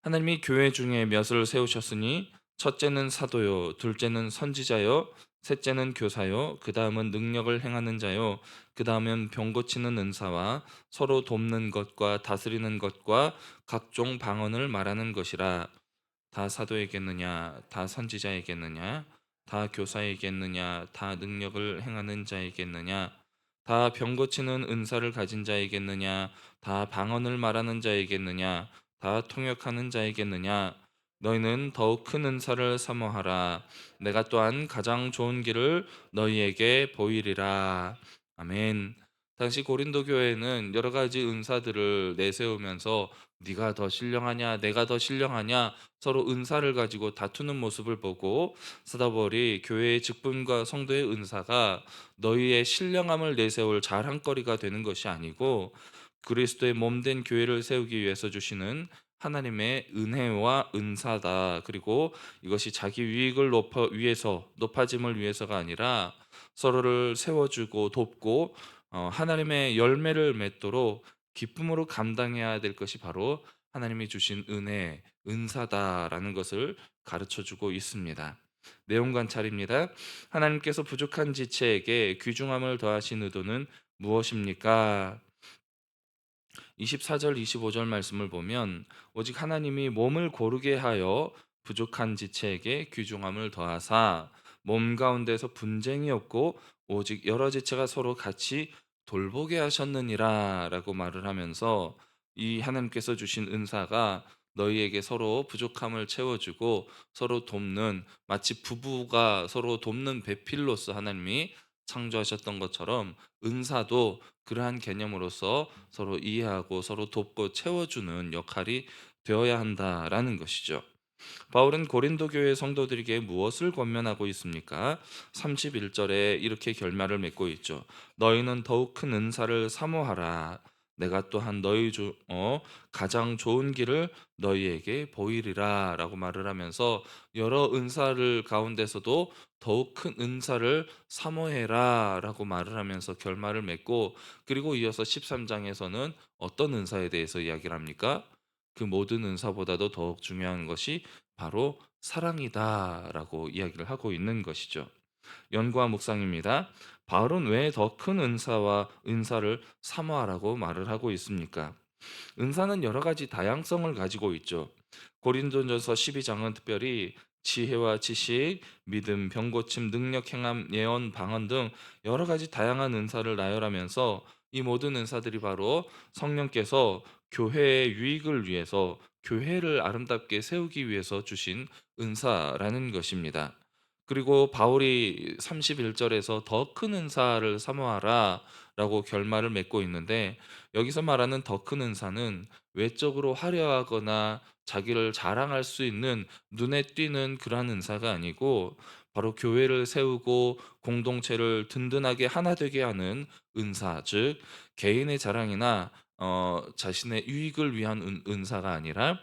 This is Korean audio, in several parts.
하나님이 교회 중에 몇을 세우셨으니 첫째는 사도요, 둘째는 선지자요, 셋째는 교사요, 그 다음은 능력을 행하는 자요, 그 다음은 병 고치는 은사와 서로 돕는 것과 다스리는 것과 각종 방언을 말하는 것이라. 다 사도에겠느냐, 다 선지자에겠느냐, 다 교사에겠느냐, 다 능력을 행하는 자에겠느냐, 다 병 고치는 은사를 가진 자에겠느냐, 다 방언을 말하는 자에겠느냐, 다 통역하는 자에겠느냐. 너희는 더욱 큰 은사를 사모하라. 내가 또한 가장 좋은 길을 너희에게 보이리라. 아멘. 당시 고린도 교회는 여러 가지 은사들을 내세우면서 네가 더 신령하냐, 내가 더 신령하냐, 서로 은사를 가지고 다투는 모습을 보고 사도 바울이 교회의 직분과 성도의 은사가 너희의 신령함을 내세울 자랑거리가 되는 것이 아니고 그리스도의 몸된 교회를 세우기 위해서 주시는 하나님의 은혜와 은사다. 그리고 이것이 자기 유익을 위해서, 높아짐을 위해서가 아니라 서로를 세워주고 돕고 하나님의 열매를 맺도록 기쁨으로 감당해야 될 것이 바로 하나님이 주신 은혜, 은사다라는 것을 가르쳐 주고 있습니다. 내용 관찰입니다. 하나님께서 부족한 지체에게 귀중함을 더하신 의도는 무엇입니까? 24절 25절 말씀을 보면 오직 하나님이 몸을 고르게 하여 부족한 지체에게 귀중함을 더하사 몸 가운데서 분쟁이 없고 오직 여러 지체가 서로 같이 돌보게 하셨느니라 라고 말을 하면서 이 하나님께서 주신 은사가 너희에게 서로 부족함을 채워주고 서로 돕는, 마치 부부가 서로 돕는 배필로서 하나님이 창조하셨던 것처럼 은사도 그러한 개념으로서 서로 이해하고 서로 돕고 채워주는 역할이 되어야 한다라는 것이죠. 바울은 고린도 교회 성도들에게 무엇을 권면하고 있습니까? 31절에 이렇게 결말을 맺고 있죠. 너희는 더욱 큰 은사를 사모하라. 내가 또한 가장 좋은 길을 너희에게 보이리라 라고 말을 하면서 여러 은사를 가운데서도 더욱 큰 은사를 사모해라 라고 말을 하면서 결말을 맺고, 그리고 이어서 13장에서는 어떤 은사에 대해서 이야기를 합니까? 그 모든 은사보다도 더욱 중요한 것이 바로 사랑이다라고 이야기를 하고 있는 것이죠. 연구와 묵상입니다. 바울은 왜 더 큰 은사와 은사를 사모하라고 말을 하고 있습니까? 은사는 여러 가지 다양성을 가지고 있죠. 고린도전서 12장은 특별히 지혜와 지식, 믿음, 병고침, 능력, 행함, 예언, 방언 등 여러 가지 다양한 은사를 나열하면서 이 모든 은사들이 바로 성령께서 교회의 유익을 위해서, 교회를 아름답게 세우기 위해서 주신 은사라는 것입니다. 그리고 바울이 31절에서 더 큰 은사를 사모하라 라고 결말을 맺고 있는데, 여기서 말하는 더 큰 은사는 외적으로 화려하거나 자기를 자랑할 수 있는 눈에 띄는 그러한 은사가 아니고 바로 교회를 세우고 공동체를 든든하게 하나 되게 하는 은사, 즉 개인의 자랑이나 자신의 유익을 위한 은사가 아니라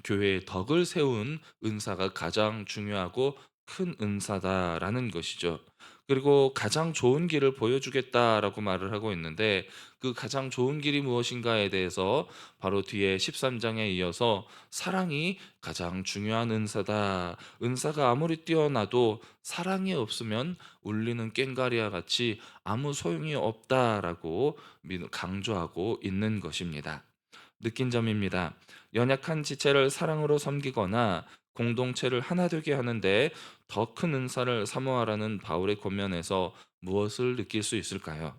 교회의 덕을 세운 은사가 가장 중요하고 큰 은사다라는 것이죠. 그리고 가장 좋은 길을 보여주겠다라고 말을 하고 있는데, 그 가장 좋은 길이 무엇인가에 대해서 바로 뒤에 13장에 이어서 사랑이 가장 중요한 은사다. 은사가 아무리 뛰어나도 사랑이 없으면 울리는 꽹과리와 같이 아무 소용이 없다라고 강조하고 있는 것입니다. 느낀 점입니다. 연약한 지체를 사랑으로 섬기거나 공동체를 하나 되게 하는데 더 큰 은사를 사모하라는 바울의 권면에서 무엇을 느낄 수 있을까요?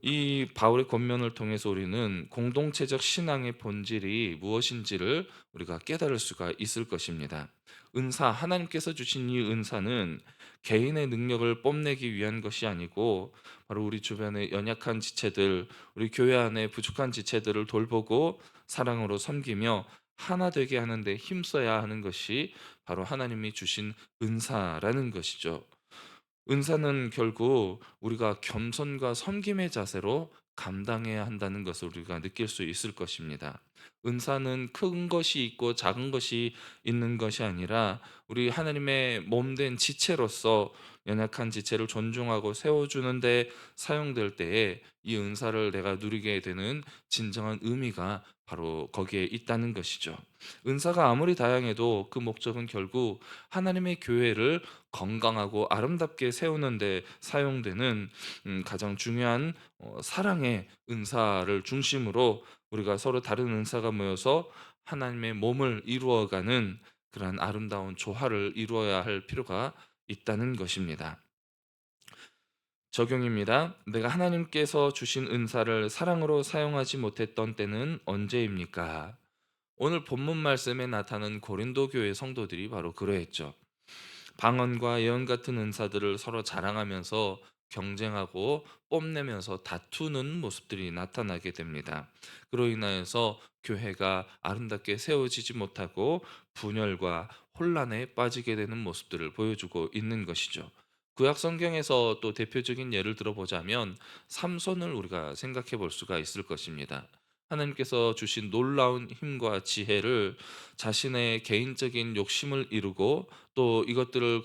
이 바울의 권면을 통해서 우리는 공동체적 신앙의 본질이 무엇인지를 우리가 깨달을 수가 있을 것입니다. 하나님께서 주신 이 은사는 개인의 능력을 뽐내기 위한 것이 아니고 바로 우리 주변의 연약한 지체들, 우리 교회 안에 부족한 지체들을 돌보고 사랑으로 섬기며 하나 되게 하는 데 힘써야 하는 것이 바로 하나님이 주신 은사라는 것이죠. 은사는 결국 우리가 겸손과 섬김의 자세로 감당해야 한다는 것을 우리가 느낄 수 있을 것입니다. 은사는 큰 것이 있고 작은 것이 있는 것이 아니라 우리 하나님의 몸된 지체로서 연약한 지체를 존중하고 세워주는 데 사용될 때에 이 은사를 내가 누리게 되는 진정한 의미가 바로 거기에 있다는 것이죠. 은사가 아무리 다양해도 그 목적은 결국 하나님의 교회를 건강하고 아름답게 세우는 데 사용되는 가장 중요한 사랑의 은사를 중심으로 우리가 서로 다른 은사가 모여서 하나님의 몸을 이루어가는 그러한 아름다운 조화를 이루어야 할 필요가 있다는 것입니다. 적용입니다. 내가 하나님께서 주신 은사를 사랑으로 사용하지 못했던 때는 언제입니까? 오늘 본문 말씀에 나타난 고린도 교회 성도들이 바로 그러했죠. 방언과 예언 같은 은사들을 서로 자랑하면서 경쟁하고 뽐내면서 다투는 모습들이 나타나게 됩니다. 그로 인하여서 교회가 아름답게 세워지지 못하고 분열과 혼란에 빠지게 되는 모습들을 보여주고 있는 것이죠. 구약 성경에서 또 대표적인 예를 들어보자면 삼손을 우리가 생각해 볼 수가 있을 것입니다. 하나님께서 주신 놀라운 힘과 지혜를 자신의 개인적인 욕심을 이루고 또 이것들을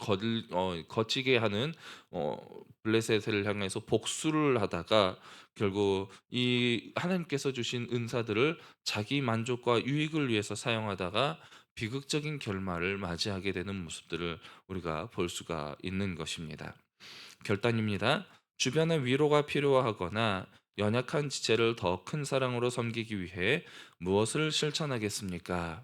거치게 하는 어 블레셋을 향해서 복수를 하다가 결국 이 하나님께서 주신 은사들을 자기 만족과 유익을 위해서 사용하다가 비극적인 결말을 맞이하게 되는 모습들을 우리가 볼 수가 있는 것입니다. 결단입니다. 주변의 위로가 필요하거나 연약한 지체를 더 큰 사랑으로 섬기기 위해 무엇을 실천하겠습니까?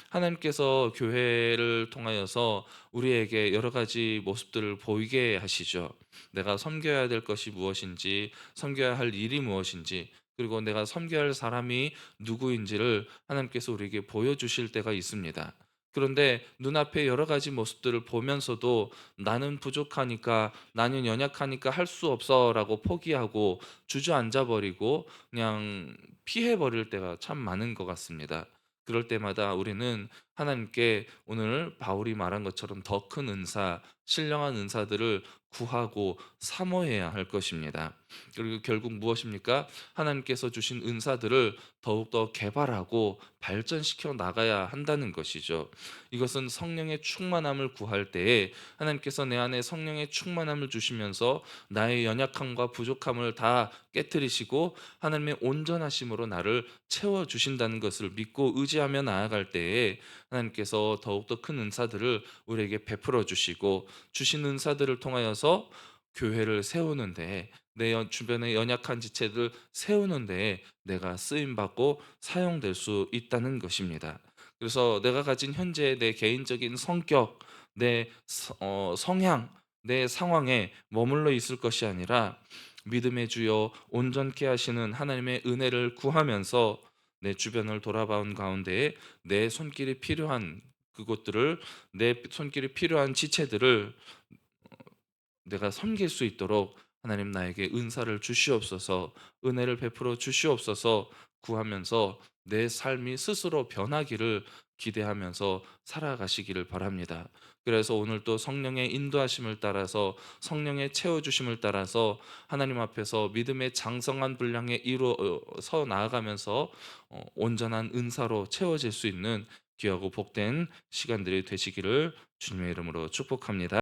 하나님께서 교회를 통하여서 우리에게 여러 가지 모습들을 보이게 하시죠. 내가 섬겨야 될 것이 무엇인지, 섬겨야 할 일이 무엇인지, 그리고 내가 섬겨야 할 사람이 누구인지를 하나님께서 우리에게 보여주실 때가 있습니다. 그런데 눈앞에 여러 가지 모습들을 보면서도 나는 부족하니까, 나는 연약하니까 할 수 없어 라고 포기하고 주저앉아 버리고 그냥 피해 버릴 때가 참 많은 것 같습니다. 그럴 때마다 우리는 하나님께 오늘 바울이 말한 것처럼 더 큰 은사, 신령한 은사들을 구하고 사모해야 할 것입니다. 그리고 결국 무엇입니까? 하나님께서 주신 은사들을 더욱더 개발하고 발전시켜 나가야 한다는 것이죠. 이것은 성령의 충만함을 구할 때에 하나님께서 내 안에 성령의 충만함을 주시면서 나의 연약함과 부족함을 다 깨뜨리시고 하나님의 온전하심으로 나를 채워 주신다는 것을 믿고 의지하며 나아갈 때에 하나님께서 더욱더 큰 은사들을 우리에게 베풀어 주시고 주신 은사들을 통하여서 교회를 세우는데 내 주변의 연약한 지체들 세우는데 내가 쓰임 받고 사용될 수 있다는 것입니다. 그래서 내가 가진 현재 내 개인적인 성격, 내 성향, 내 상황에 머물러 있을 것이 아니라 믿음의 주여 온전케 하시는 하나님의 은혜를 구하면서 내 주변을 돌아본 가운데에 내 손길이 필요한 그곳들을 내 손길이 필요한 지체들을 내가 섬길 수 있도록 하나님 나에게 은사를 주시옵소서, 은혜를 베풀어 주시옵소서 구하면서 내 삶이 스스로 변하기를 기대하면서 살아가시기를 바랍니다. 그래서 오늘 또 성령의 인도하심을 따라서 성령의 채워주심을 따라서 하나님 앞에서 믿음의 장성한 분량에 이루어서 나아가면서 온전한 은사로 채워질 수 있는 귀하고 복된 시간들이 되시기를 주님의 이름으로 축복합니다.